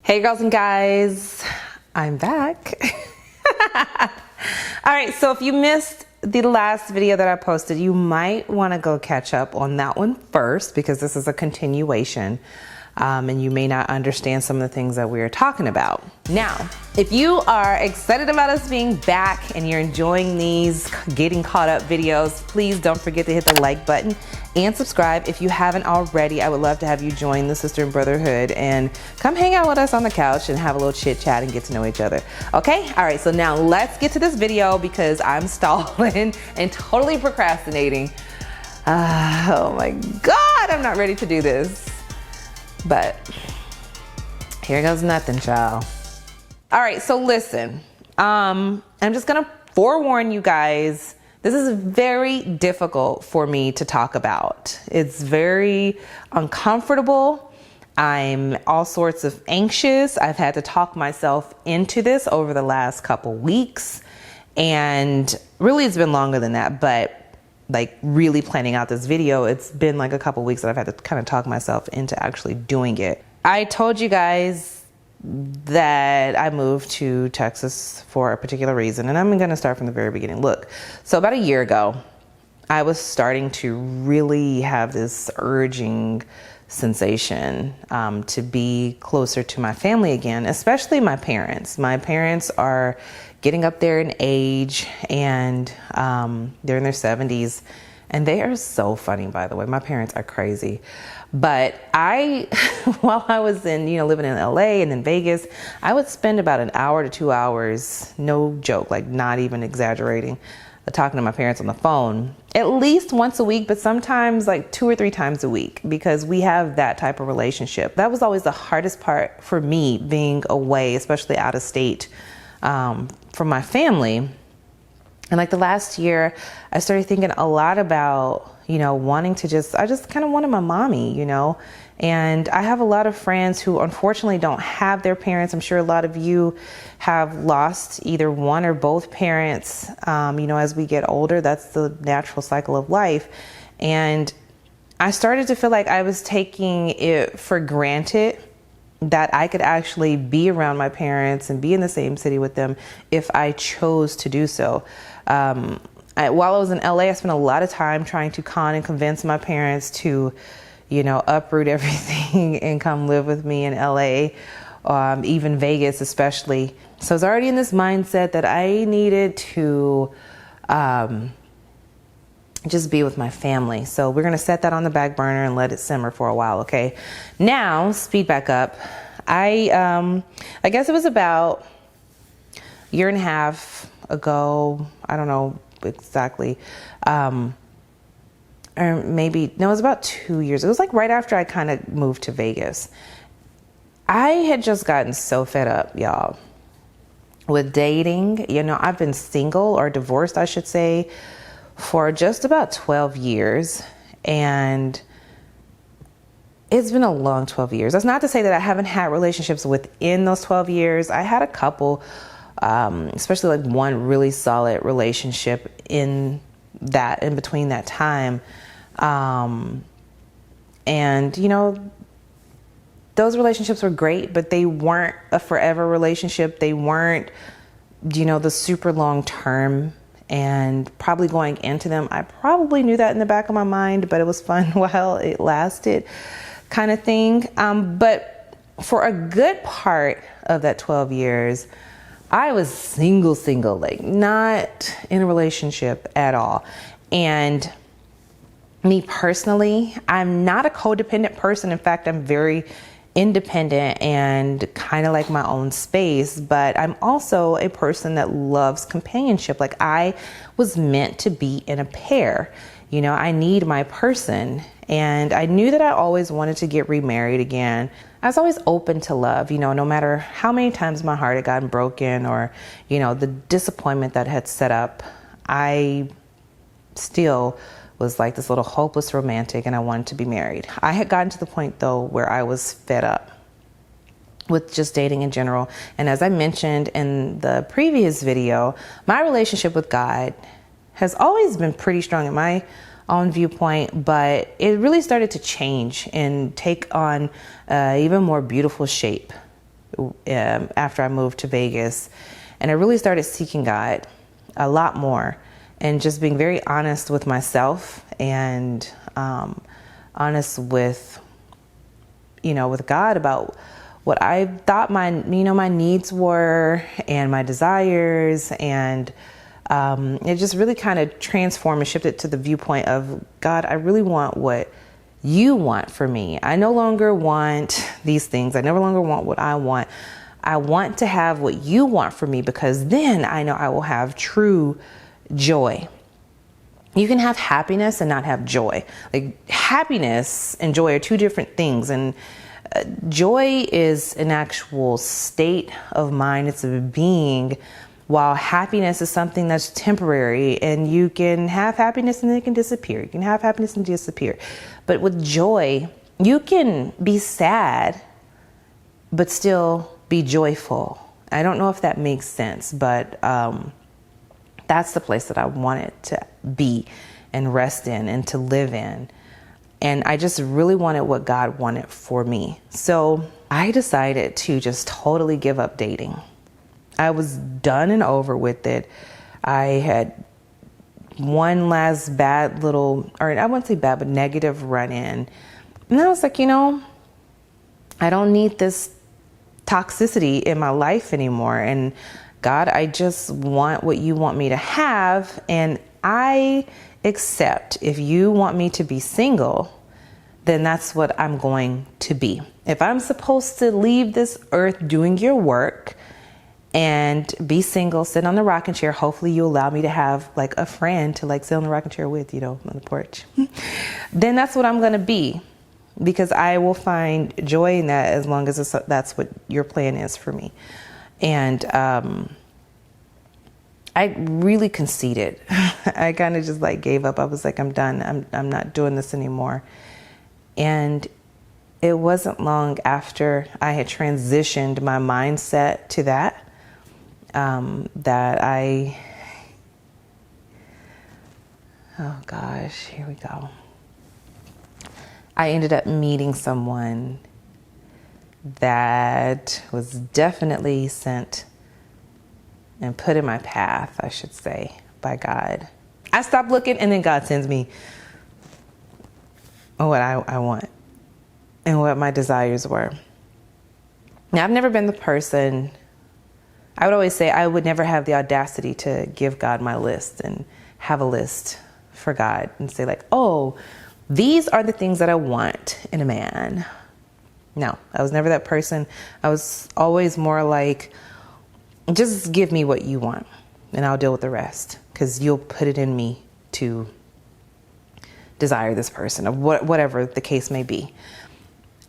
Hey girls and guys, I'm back. All right, so if you missed the last video that I posted, you might want to go catch up on that one first because this is a continuation. And you may not understand some of the things that we're talking about. Now, if you are excited about us being back and you're enjoying these getting caught up videos, please don't forget to hit the like button and subscribe. If you haven't already, I would love to have you join the Sister and Brotherhood and come hang out with us on the couch and have a little chit chat and get to know each other. Okay, all right, so now let's get to this video because I'm stalling and totally procrastinating. Oh my God, I'm not ready to do this. But here goes nothing, child. All right, so listen, I'm just gonna forewarn you guys, this is very difficult for me to talk about. It's very uncomfortable. I'm all sorts of anxious. I've had to talk myself into this over the last couple weeks. And really it's been longer than that, but like really planning out this video, it's been like a couple weeks that I've had to kind of talk myself into actually doing it. I told you guys that I moved to Texas for a particular reason, and I'm gonna start from the very beginning. Look, so about a year ago, I was starting to really have this urging sensation to be closer to my family again, especially my parents. My parents are getting up there in age and they're in their 70s and they are so funny, by the way. My parents are crazy. But while I was living in LA and in Vegas, I would spend about an hour to 2 hours, no joke, like not even exaggerating, talking to my parents on the phone at least once a week, but sometimes like 2 or 3 times a week because we have that type of relationship. That was always the hardest part for me, being away, especially out of state from my family. And like the last year, I started thinking a lot about, wanting to I just kind of wanted my mommy, and I have a lot of friends who unfortunately don't have their parents. I'm sure a lot of you have lost either one or both parents, as we get older. That's the natural cycle of life. And I started to feel like I was taking it for granted that I could actually be around my parents and be in the same city with them if I chose to do so. While I was in LA, I spent a lot of time trying to con and convince my parents to, uproot everything and come live with me in LA, even Vegas especially. So I was already in this mindset that I needed to just be with my family. So we're gonna set that on the back burner and let it simmer for a while, okay? Now, speed back up. I guess it was about a year and a half ago, I don't know exactly, or maybe, no, it was about 2 years. It was like right after I kind of moved to Vegas. I had just gotten so fed up, y'all, with dating. I've been single or divorced, I should say, for just about 12 years. And it's been a long 12 years. That's not to say that I haven't had relationships within those 12 years. I had a couple, especially like one really solid relationship in between that time. And those relationships were great, but they weren't a forever relationship. They weren't, the super long term. And probably going into them, I probably knew that in the back of my mind, but it was fun while it lasted, kind of thing. But for a good part of that 12 years, I was single, like not in a relationship at all. And me personally, I'm not a codependent person. In fact, I'm very independent and kind of like my own space, but I'm also a person that loves companionship. Like I was meant to be in a pair. I need my person. And I knew that I always wanted to get remarried again. I was always open to love, no matter how many times my heart had gotten broken or, the disappointment that had set up, I still was like this little hopeless romantic and I wanted to be married. I had gotten to the point though where I was fed up with just dating in general. And as I mentioned in the previous video, my relationship with God has always been pretty strong in my own viewpoint, but it really started to change and take on even more beautiful shape after I moved to Vegas. And I really started seeking God a lot more and just being very honest with myself and honest with, with God about what I thought my needs were and my desires. And it just really kind of transformed and shifted to the viewpoint of, God, I really want what you want for me. I no longer want these things. I no longer want what I want. I want to have what you want for me, because then I know I will have true joy. You can have happiness and not have joy. Like, happiness and joy are two different things. And joy is an actual state of mind. It's a being, while happiness is something that's temporary, and you can have happiness and then it can disappear. You can have happiness and disappear. But with joy, you can be sad, but still be joyful. I don't know if that makes sense, but that's the place that I wanted to be and rest in and to live in. And I just really wanted what God wanted for me. So I decided to just totally give up dating. I was done and over with it. I had one last bad little, or I wouldn't say bad, but negative run-in. And I was like, I don't need this toxicity in my life anymore. And God, I just want what you want me to have. And I accept, if you want me to be single, then that's what I'm going to be. If I'm supposed to leave this earth doing your work and be single, sit on the rocking chair, hopefully you allow me to have like a friend to like sit on the rocking chair with, on the porch, then that's what I'm going to be, because I will find joy in that as long as that's what your plan is for me. And I really conceded. I kind of just like gave up. I was like, I'm done. I'm not doing this anymore. And it wasn't long after I had transitioned my mindset to that, oh gosh, here we go. I ended up meeting someone that was definitely sent and put in my path, I should say, by God. I stopped looking, and then God sends me what I want and what my desires were. Now, I've never been the person, I would always say I would never have the audacity to give God my list and have a list for God and say like, oh, these are the things that I want in a man. No, I was never that person. I was always more like, just give me what you want and I'll deal with the rest, because you'll put it in me to desire this person, or whatever the case may be.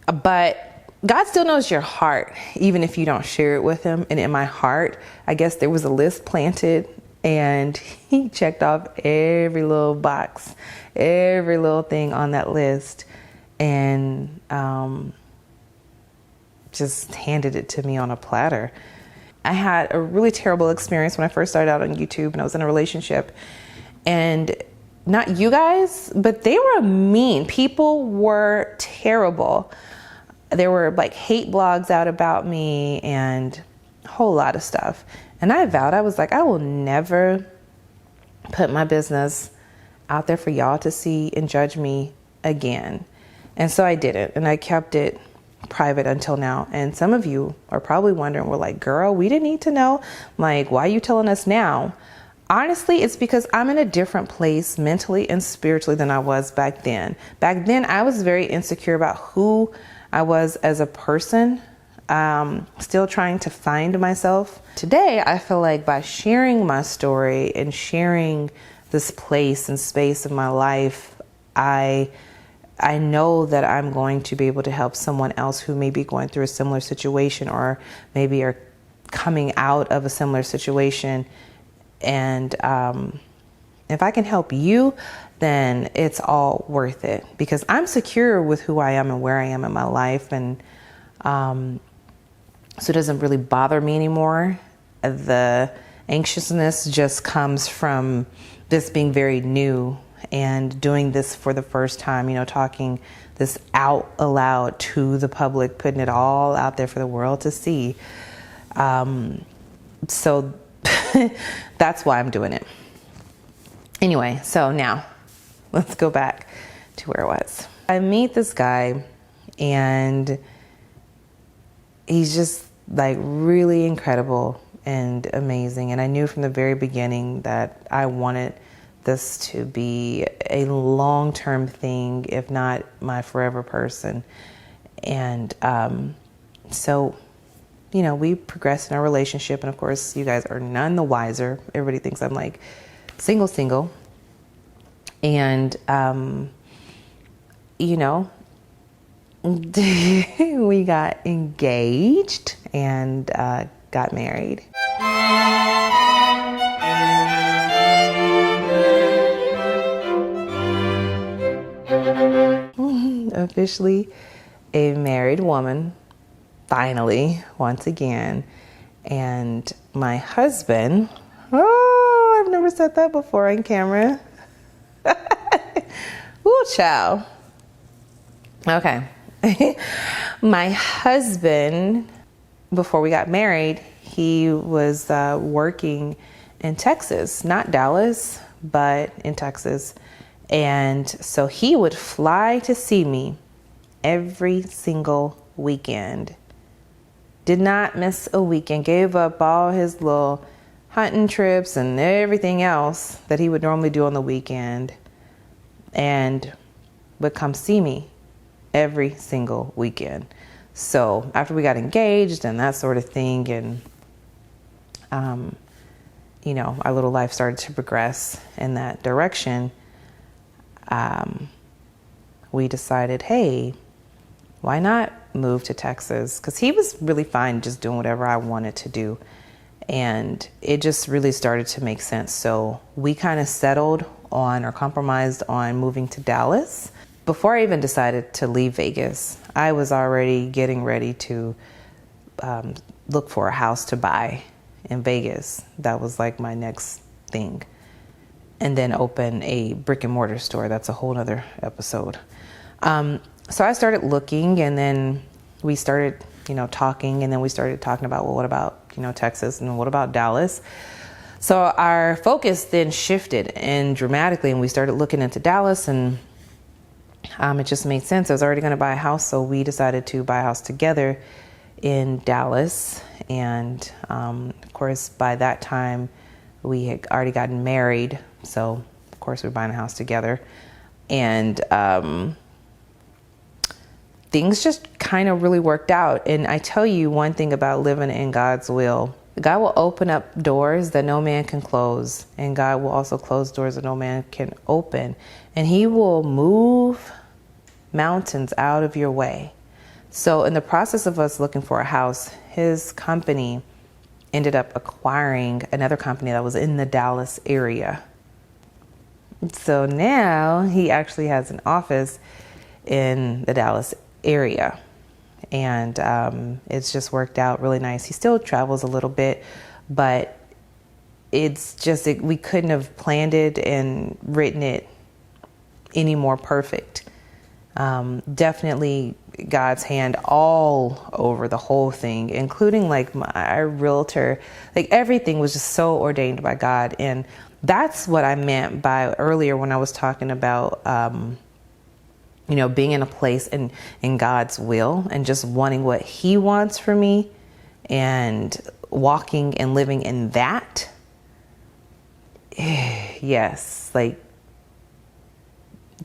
But God still knows your heart, even if you don't share it with him. And in my heart, I guess there was a list planted, and he checked off every little box, every little thing on that list, and just handed it to me on a platter. I had a really terrible experience when I first started out on YouTube, and I was in a relationship, and not you guys, but they were mean. People were terrible. There were like hate blogs out about me and a whole lot of stuff. And I vowed, I was like, I will never put my business out there for y'all to see and judge me again. And so I didn't, and I kept it private until now. And some of you are probably wondering, we're like, girl, we didn't need to know. Like, why are you telling us now? Honestly, it's because I'm in a different place mentally and spiritually than I was back then. Back then, I was very insecure about who I was as a person, still trying to find myself. Today, I feel like by sharing my story and sharing this place and space of my life, I know that I'm going to be able to help someone else who may be going through a similar situation, or maybe are coming out of a similar situation. And if I can help you, then it's all worth it, because I'm secure with who I am and where I am in my life. And so it doesn't really bother me anymore. The anxiousness just comes from this being very new and doing this for the first time, you know, talking this out aloud to the public, putting it all out there for the world to see. So that's why I'm doing it. Anyway, so now let's go back to where I was. I meet this guy and he's just like really incredible and amazing. And I knew from the very beginning that I wanted this to be a long-term thing, if not my forever person. And so, you know, we progressed in our relationship. And of course, you guys are none the wiser. Everybody thinks I'm like single. And, you know, we got engaged and got married. Officially a married woman, finally, once again. And my husband, oh, I've never said that before on camera. Ooh, child. Okay. My husband, before we got married, he was working in Texas, not Dallas, but in Texas. And so he would fly to see me every single weekend. Did not miss a weekend, gave up all his little hunting trips and everything else that he would normally do on the weekend and would come see me every single weekend. So after we got engaged and that sort of thing, and you know, our little life started to progress in that direction, we decided, hey, why not move to Texas? Because he was really fine just doing whatever I wanted to do. And it just really started to make sense. So we kind of settled on or compromised on moving to Dallas. Before I even decided to leave Vegas, I was already getting ready to look for a house to buy in Vegas. That was like my next thing. And then open a brick and mortar store. That's a whole nother episode. So I started looking, and then we started, you know, talking, and then we started talking about, well, what about, you know, Texas, and what about Dallas? So our focus then shifted and dramatically, and we started looking into Dallas, and it just made sense. I was already going to buy a house, so we decided to buy a house together in Dallas. And of course, by that time, we had already gotten married. So of course, we're buying a house together. And things just kind of really worked out. And I tell you one thing about living in God's will. God will open up doors that no man can close. And God will also close doors that no man can open. And he will move mountains out of your way. So in the process of us looking for a house, his company ended up acquiring another company that was in the Dallas area. So now he actually has an office in the Dallas area. And it's just worked out really nice. He still travels a little bit, but it's just, we couldn't have planned it and written it any more perfect. Definitely God's hand all over the whole thing, including like my realtor. Like everything was just so ordained by God. And that's what I meant by earlier when I was talking about, you know, being in a place in God's will and just wanting what he wants for me and walking and living in that. Yes, like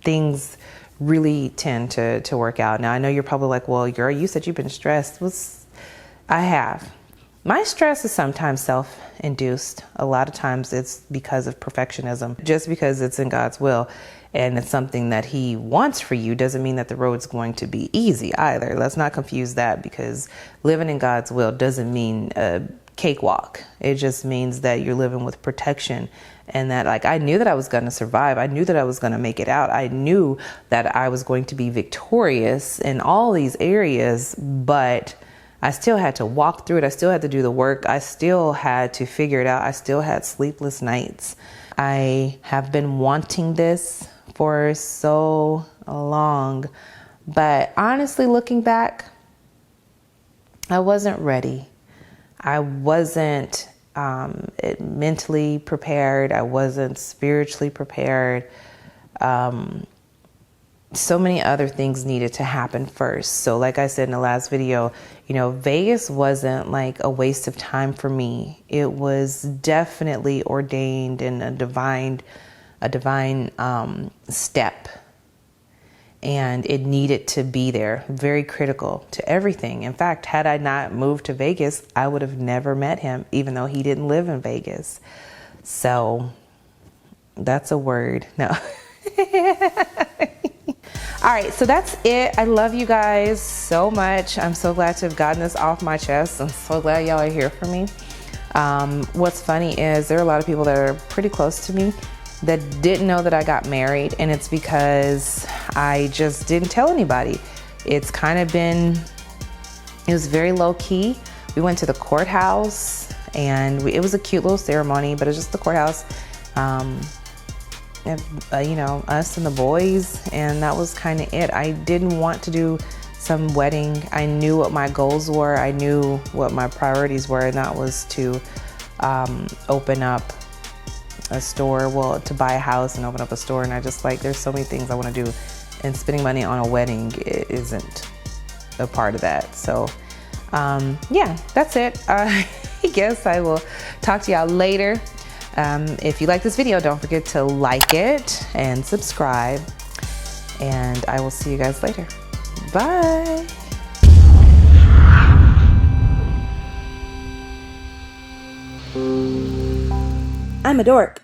things really tend to work out. Now, I know you're probably like, well, girl, you said you've been stressed. I have. My stress is sometimes self-induced. A lot of times it's because of perfectionism. Just because it's in God's will and it's something that he wants for you doesn't mean that the road's going to be easy either. Let's not confuse that, because living in God's will doesn't mean a cakewalk. It just means that you're living with protection. And that, like, I knew that I was going to survive. I knew that I was going to make it out. I knew that I was going to be victorious in all these areas, but I still had to walk through it. I still had to do the work. I still had to figure it out. I still had sleepless nights. I have been wanting this for so long, but honestly, looking back, I wasn't ready. I wasn't mentally prepared. I wasn't spiritually prepared. So many other things needed to happen first. So like I said in the last video, you know, Vegas wasn't like a waste of time for me. It was definitely ordained and a divine step. And it needed to be there, very critical to everything. In fact, had I not moved to Vegas, I would have never met him, even though he didn't live in Vegas. So that's a word. No. All right, so that's it. I love you guys so much. I'm so glad to have gotten this off my chest. I'm so glad y'all are here for me. What's funny is there are a lot of people that are pretty close to me that didn't know that I got married, and it's because I just didn't tell anybody. It's kind of been, it was very low key. We went to the courthouse, and it was a cute little ceremony, but it was just the courthouse. You know, us and the boys, and that was kind of it. I didn't want to do some wedding. I knew what my goals were. I knew what my priorities were, and that was to open up a store, well, to buy a house and open up a store. And I just like, there's so many things I want to do, and spending money on a wedding isn't a part of that. So yeah, that's it. I guess I will talk to y'all later. If you like this video, don't forget to like it and subscribe, and I will see you guys later. Bye. I'm a dork.